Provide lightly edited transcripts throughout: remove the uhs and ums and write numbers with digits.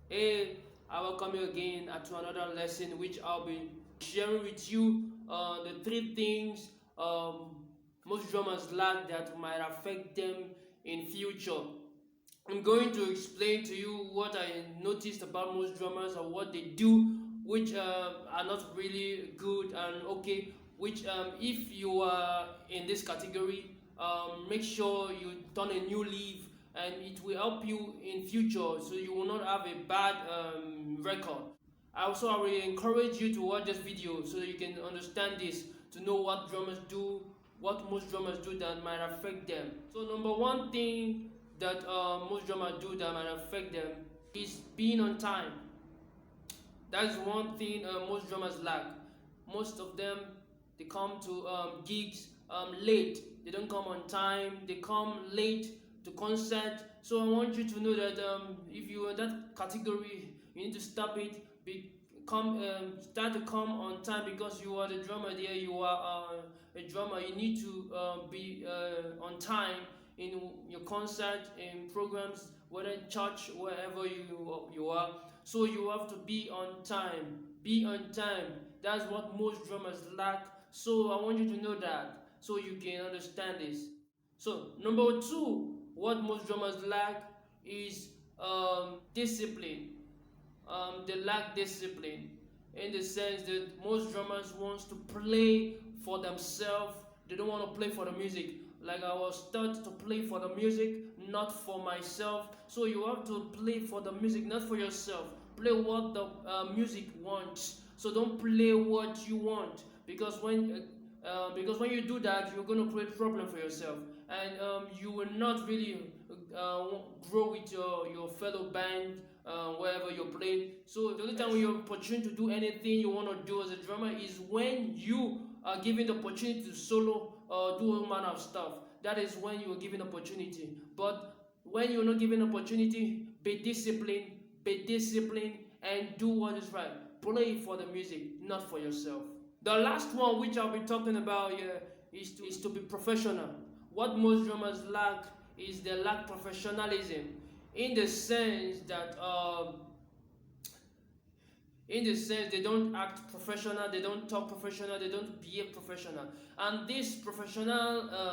Hey, I welcome you again to another lesson which I'll be sharing with you the three things most drummers lack that might affect them in future. I'm going to explain to you what I noticed about most drummers or what they do, which are not really good and okay. Which, if you are in this category, make sure you turn a new leaf, and it will help you in future, so you will not have a bad record. I will encourage you to watch this video so that you can understand this, to know what drummers do, what most drummers do that might affect them. So number one thing that most drummers do that might affect them is being on time. That's one thing most drummers lack. Most of them, they come to gigs late. They don't come on time. They come late to concert. So I want you to know that if you are in that category, you need to stop it. Start to come on time, because you are the drummer there. You are a drummer. You need to be on time in your concert, in programs, whether in church, wherever you are. So you have to be on time. Be on time. That's what most drummers lack. So I want you to know that, so you can understand this. So number two, what most drummers lack is discipline. They lack discipline, in the sense that most drummers wants to play for themselves. They don't want to play for the music. Like, I was taught to play for the music, not for myself. So you have to play for the music, not for yourself. Play what the music wants. So don't play what you want, because when you do that, you're going to create problem for yourself, and you will not really grow with your fellow band wherever you're playing. So the only time when you have opportunity to do anything you want to do as a drummer is when you are given the opportunity to solo or do all manner of stuff. That is when you are given opportunity. But when you're not given opportunity, be disciplined, and do what is right. Play for the music, not for yourself. The last one which I'll be talking about here is to be professional. What most drummers lack is they lack professionalism, in the sense that they don't act professional, they don't talk professional, they don't behave professional. And this professionalism,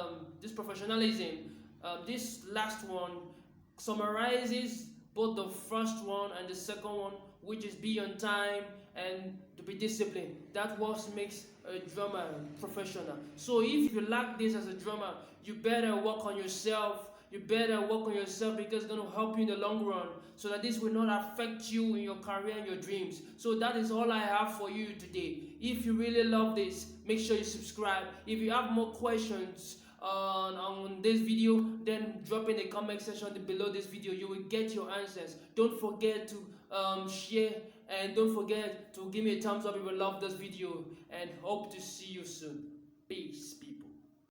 this last one summarizes both the first one and the second one, which is be on time and to be disciplined. That what makes a drummer professional. So if you lack this as a drummer, you better work on yourself. You better work on yourself, because it's going to help you in the long run, so that this will not affect you in your career and your dreams. So that is all I have for you today. If you really love this, make sure you subscribe. If you have more questions on this video, then drop in the comment section below this video. You will get your answers. Don't forget to share, and don't forget to give me a thumbs up if you love this video, and hope to see you soon. Peace, people.